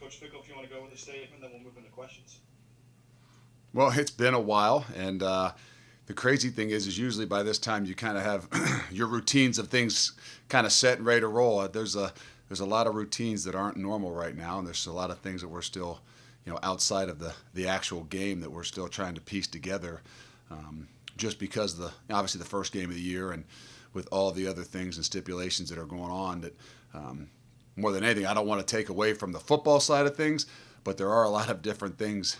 Coach Fickell, if you want to go with a statement, then we'll move into questions. Well, it's been a while, and the crazy thing is usually by this time you kind of have your routines of things kind of set and ready to roll. There's a lot of routines that aren't normal right now, and there's a lot of things that we're still, outside of the actual game that we're still trying to piece together. Just because obviously the first game of the year, and with all the other things and stipulations that are going on, that more than anything, I don't want to take away from the football side of things, but there are a lot of different things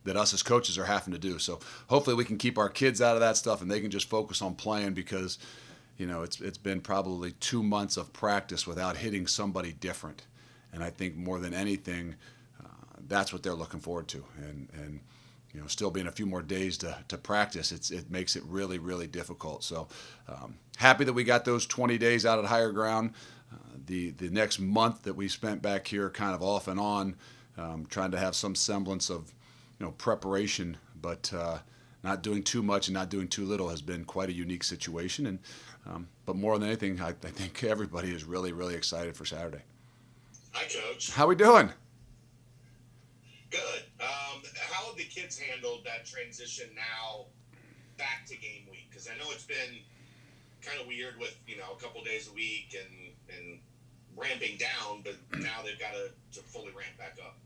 that us as coaches are having to do. So hopefully we can keep our kids out of that stuff and they can just focus on playing, because it's been probably 2 months of practice without hitting somebody different, and I think more than anything that's what they're looking forward to. And still being a few more days to practice, it makes it really, really difficult. So happy that we got those 20 days out at higher ground. The next month that we spent back here kind of off and on, trying to have some semblance of preparation, but not doing too much and not doing too little has been quite a unique situation. And but more than anything, I think everybody is really, really excited for Saturday. Hi, Coach. How we doing? Good. How have the kids handled that transition now back to game week? Because I know it's been kind of weird with, a couple days a week and ramping down, but now they've got to fully ramp back up.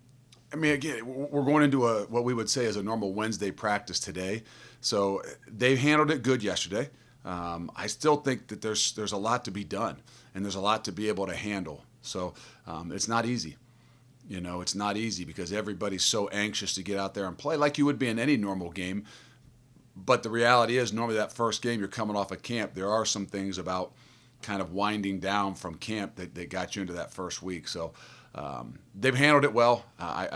I mean, again, we're going into what we would say is a normal Wednesday practice today. So they handled it good yesterday. I still think that there's a lot to be done, and there's a lot to be able to handle. So it's not easy. It's not easy because everybody's so anxious to get out there and play like you would be in any normal game. But the reality is, normally that first game, you're coming off of camp. There are some things about kind of winding down from camp that got you into that first week. So they've handled it well.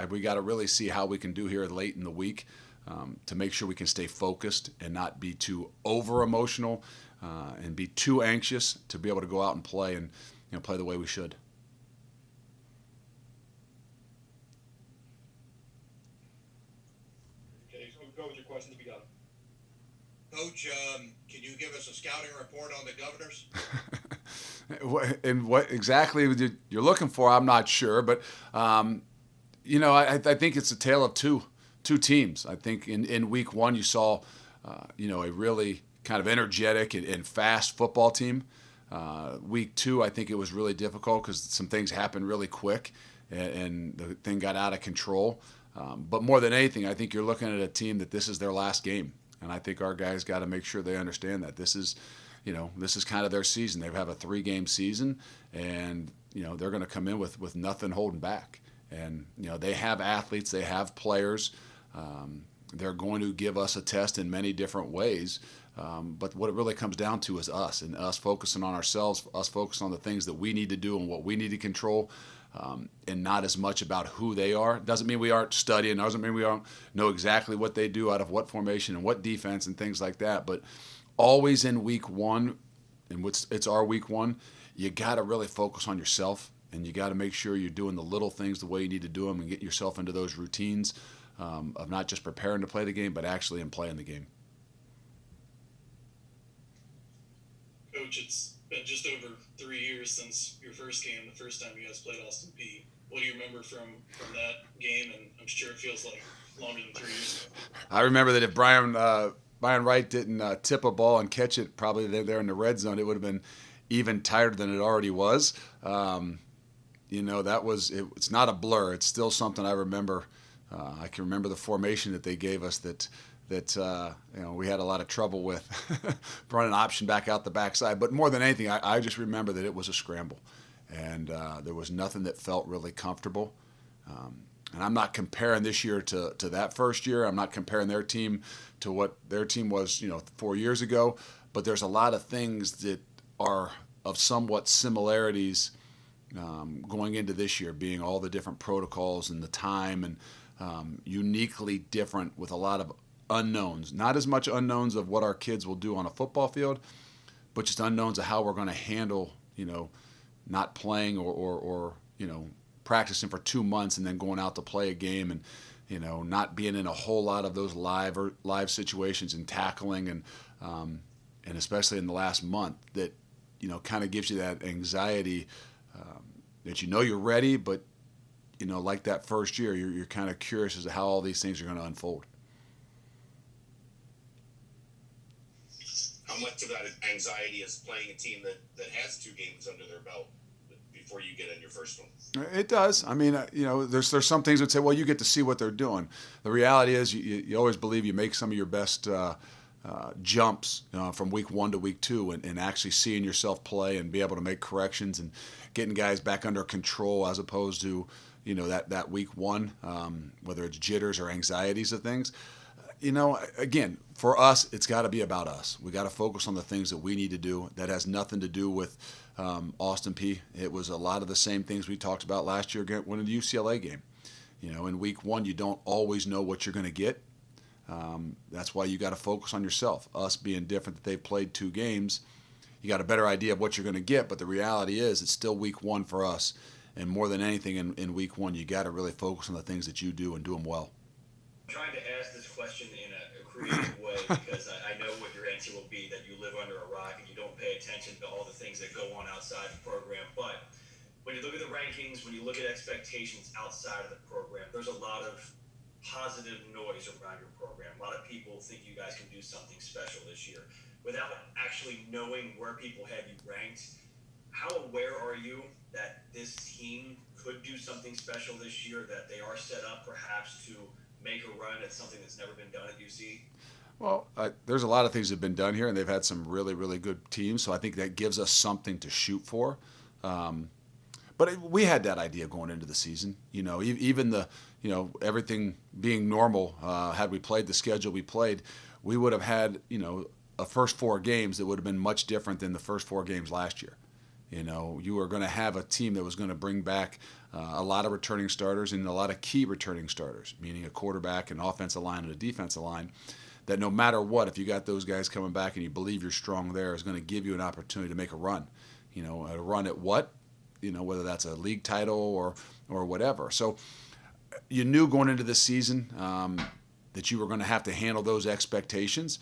We got to really see how we can do here late in the week to make sure we can stay focused and not be too over emotional and be too anxious to be able to go out and play and play the way we should. Okay, so we'll go with your questions if you got them. Coach, can you give us a scouting report on the Governors? And what exactly you're looking for, I'm not sure. But, I think it's a tale of two teams. I think in week one you saw, a really kind of energetic and fast football team. Week two, I think it was really difficult because some things happened really quick and the thing got out of control. But more than anything, I think you're looking at a team that this is their last game. And I think our guys got to make sure they understand that this is kind of their season. They have a 3-game season, and they're going to come in with nothing holding back. And they have athletes, they have players. They're going to give us a test in many different ways. But what it really comes down to is us, and us focusing on ourselves, us focusing on the things that we need to do and what we need to control. And not as much about who they are. Doesn't mean we aren't studying. Doesn't mean we don't know exactly what they do out of what formation and what defense and things like that. But always in week one, and it's our week one, you got to really focus on yourself, and you got to make sure you're doing the little things the way you need to do them and get yourself into those routines of not just preparing to play the game, but actually in playing the game. Coach, it's been just over 3 years since your first game, the first time you guys played Austin Peay. What do you remember from that game? And I'm sure it feels like longer than 3 years ago. I remember that if Brian Wright didn't tip a ball and catch it probably there in the red zone, it would have been even tighter than it already was. It's not a blur. It's still something I remember. I can remember the formation that they gave us that we had a lot of trouble with running option back out the backside. But more than anything, I just remember that it was a scramble, and there was nothing that felt really comfortable. And I'm not comparing this year to that first year. I'm not comparing their team to what their team was 4 years ago. But there's a lot of things that are of somewhat similarities going into this year, being all the different protocols and the time, and uniquely different with a lot of unknowns. Not as much unknowns of what our kids will do on a football field, but just unknowns of how we're going to handle, not playing or practicing for 2 months and then going out to play a game, and not being in a whole lot of those live situations and tackling, and especially in the last month that kind of gives you that anxiety that you're ready, but like that first year, you're kind of curious as to how all these things are going to unfold. How much of that anxiety is playing a team that has 2 games under their belt before you get in your first one? It does. I mean, there's some things that say, well, you get to see what they're doing. The reality is, you always believe you make some of your best jumps from week 1 to week 2, and actually seeing yourself play and be able to make corrections and getting guys back under control, as opposed to that week 1, whether it's jitters or anxieties of things. Again, for us, it's got to be about us. We got to focus on the things that we need to do. That has nothing to do with Austin Peay. It was a lot of the same things we talked about last year winning the UCLA game. In week 1, you don't always know what you're going to get. That's why you got to focus on yourself. Us being different, that they've played 2 games, you got a better idea of what you're going to get. But the reality is, it's still week 1 for us. And more than anything in week 1, you got to really focus on the things that you do and do them well. I'm trying to ask this question in a creative way because I know what your answer will be, that you live under a rock and you don't pay attention to all the things that go on outside the program. But when you look at the rankings, when you look at expectations outside of the program, there's a lot of positive noise around your program. A lot of people think you guys can do something special this year. Without actually knowing where people have you ranked, how aware are you that this team could do something special this year, that they are set up perhaps to make a run at something that's never been done at UC? Well, there's a lot of things that have been done here, and they've had some really, really good teams. So I think that gives us something to shoot for. But we had that idea going into the season. Even everything being normal, had we played the schedule we played, we would have had, a first 4 games that would have been much different than the first 4 games last year. You were going to have a team that was going to bring back a lot of returning starters and a lot of key returning starters, meaning a quarterback, an offensive line, and a defensive line, that no matter what, if you got those guys coming back and you believe you're strong there, is going to give you an opportunity to make a run. A run at what? Whether that's a league title or whatever. So you knew going into this season that you were going to have to handle those expectations.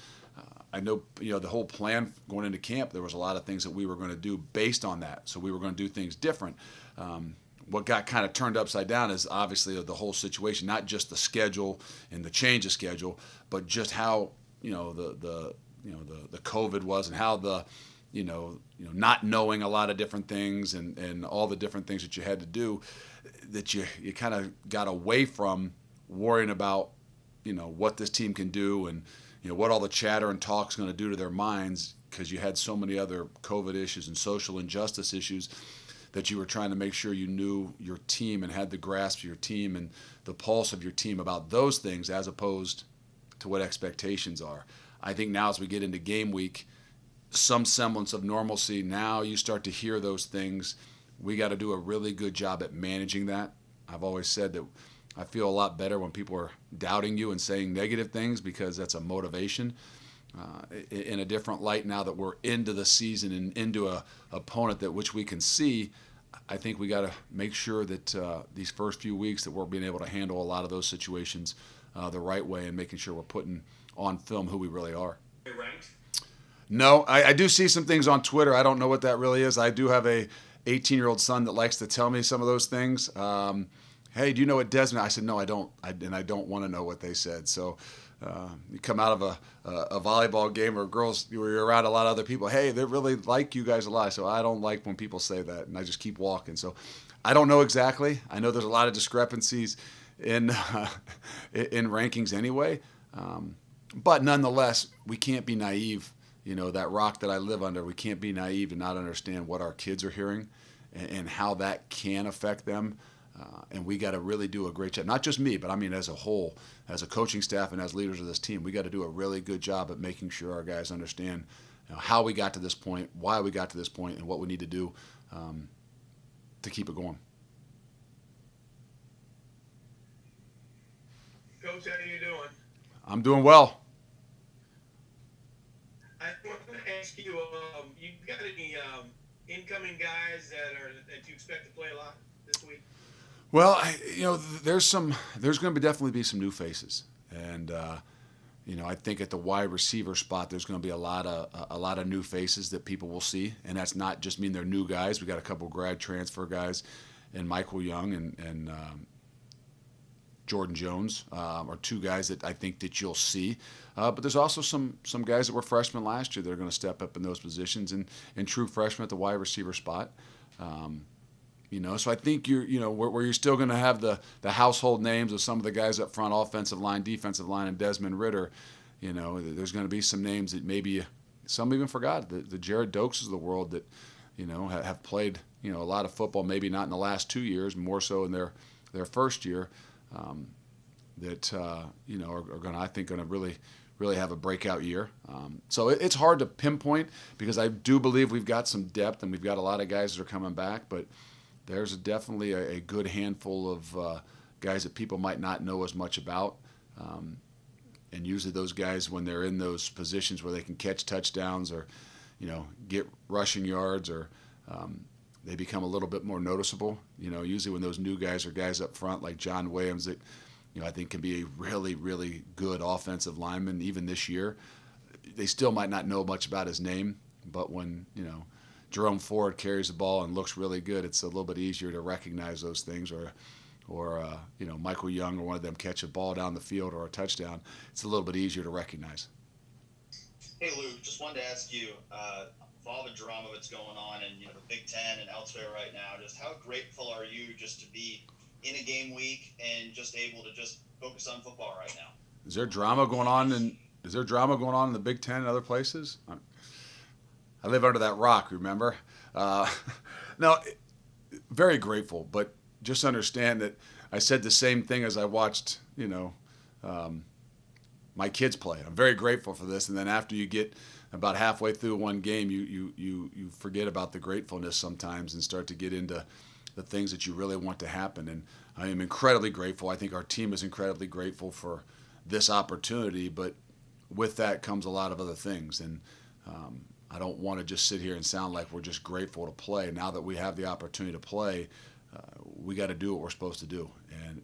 I know, the whole plan going into camp, there was a lot of things that we were going to do based on that. So we were going to do things different. What got kind of turned upside down is obviously the whole situation, not just the schedule and the change of schedule, but just how, the COVID was, and how the, not knowing a lot of different things and all the different things that you had to do, that you kind of got away from worrying about, what this team can do and, what all the chatter and talk is going to do to their minds, because you had so many other COVID issues and social injustice issues that you were trying to make sure you knew your team and had the grasp of your team and the pulse of your team about those things, as opposed to what expectations are. I think now, as we get into game week, some semblance of normalcy. Now you start to hear those things. We got to do a really good job at managing that. I've always said that I feel a lot better when people are doubting you and saying negative things, because that's a motivation. In a different light now that we're into the season and into a opponent that which we can see, I think we got to make sure that these first few weeks that we're being able to handle a lot of those situations the right way, and making sure we're putting on film who we really are. Ranked? No, I do see some things on Twitter. I don't know what that really is. I do have a 18-year-old son that likes to tell me some of those things. Hey, do you know what Desmond? I said, no, I don't. And I don't want to know what they said. So you come out of a volleyball game or girls, you're around a lot of other people. Hey, they really like you guys a lot. So I don't like when people say that, and I just keep walking. So I don't know exactly. I know there's a lot of discrepancies in rankings anyway. But nonetheless, we can't be naive. That rock that I live under, we can't be naive to not understand what our kids are hearing and how that can affect them. And we got to really do a great job. Not just me, but I mean as a whole, as a coaching staff and as leaders of this team, we got to do a really good job at making sure our guys understand how we got to this point, why we got to this point, and what we need to do to keep it going. Coach, how you doing? I'm doing well. I want to ask you, you got any incoming guys that you expect to play a lot this week? Well, there's going to definitely be some new faces, and I think at the wide receiver spot there's going to be a lot of new faces that people will see, and that's not just mean they're new guys. We got a couple grad transfer guys, and Michael Young and Jordan Jones are two guys that I think that you'll see. But there's also some guys that were freshmen last year that are going to step up in those positions and true freshmen at the wide receiver spot. So I think where you're still going to have the household names of some of the guys up front, offensive line, defensive line, and Desmond Ritter. There's going to be some names that maybe some even forgot. The Jared Dokes of the world that have played a lot of football, maybe not in the last 2 years, more so in their first year. That are going to, I think, going to really have a breakout year. So it's hard to pinpoint because I do believe we've got some depth and we've got a lot of guys that are coming back, but there's definitely a good handful of guys that people might not know as much about. And usually those guys, when they're in those positions where they can catch touchdowns or, get rushing yards or they become a little bit more noticeable. Usually when those new guys are guys up front like John Williams that, I think can be a really, really good offensive lineman even this year. They still might not know much about his name, but when, Jerome Ford carries the ball and looks really good, it's a little bit easier to recognize those things. Or Michael Young or one of them catch a ball down the field or a touchdown, it's a little bit easier to recognize. Hey, Luke, just wanted to ask you, with all the drama that's going on in the Big Ten and elsewhere right now, just how grateful are you just to be in a game week and just able to just focus on football right now? Is there drama going on in the Big Ten and other places? I live under that rock, remember? No, very grateful, but just understand that I said the same thing as I watched, my kids play. I'm very grateful for this, and then after you get about halfway through one game, you forget about the gratefulness sometimes and start to get into the things that you really want to happen. And I am incredibly grateful. I think our team is incredibly grateful for this opportunity, but with that comes a lot of other things. And I don't want to just sit here and sound like we're just grateful to play. Now that we have the opportunity to play, we got to do what we're supposed to do.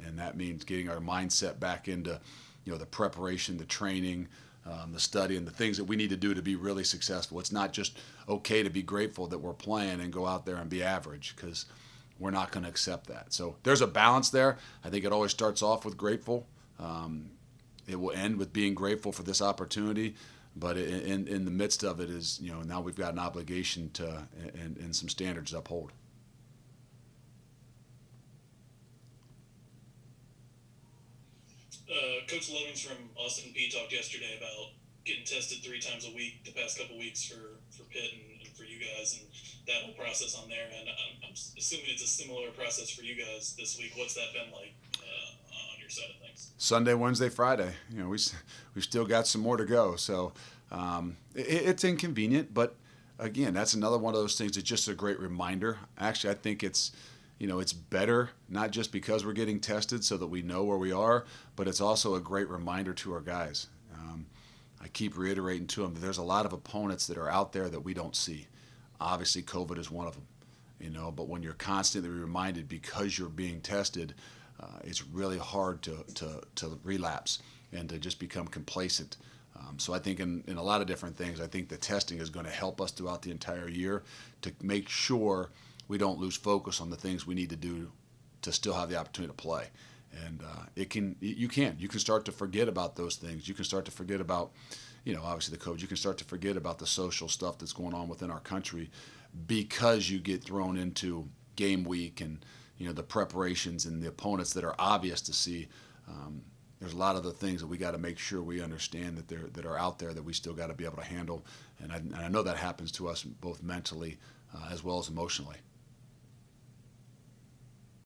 And that means getting our mindset back into, the preparation, the training, the study, and the things that we need to do to be really successful. It's not just okay to be grateful that we're playing and go out there and be average, because we're not going to accept that. So there's a balance there. I think it always starts off with grateful. It will end with being grateful for this opportunity. But in the midst of it is, now we've got an obligation to and some standards to uphold. Coach Lovings from Austin Peay talked yesterday about getting tested 3 times a week the past couple weeks for Pitt and for you guys, and that whole process on there. And I'm assuming it's a similar process for you guys this week. What's that been like on your side of things? Sunday, Wednesday, Friday. We've still got some more to go. So it's inconvenient, but again, that's another one of those things that's just a great reminder. Actually, I think it's better, not just because we're getting tested so that we know where we are, but it's also a great reminder to our guys. I keep reiterating to them that there's a lot of opponents that are out there that we don't see. Obviously, COVID is one of them, but when you're constantly reminded because you're being tested, it's really hard to relapse and to just become complacent. So I think in a lot of different things, I think the testing is going to help us throughout the entire year to make sure we don't lose focus on the things we need to do to still have the opportunity to play. And you can start to forget about those things. You can start to forget about, obviously the coach. You can start to forget about the social stuff that's going on within our country because you get thrown into game week and, the preparations and the opponents that are obvious to see. There's a lot of the things that we got to make sure we understand that are out there that we still got to be able to handle. And I know that happens to us both mentally as well as emotionally.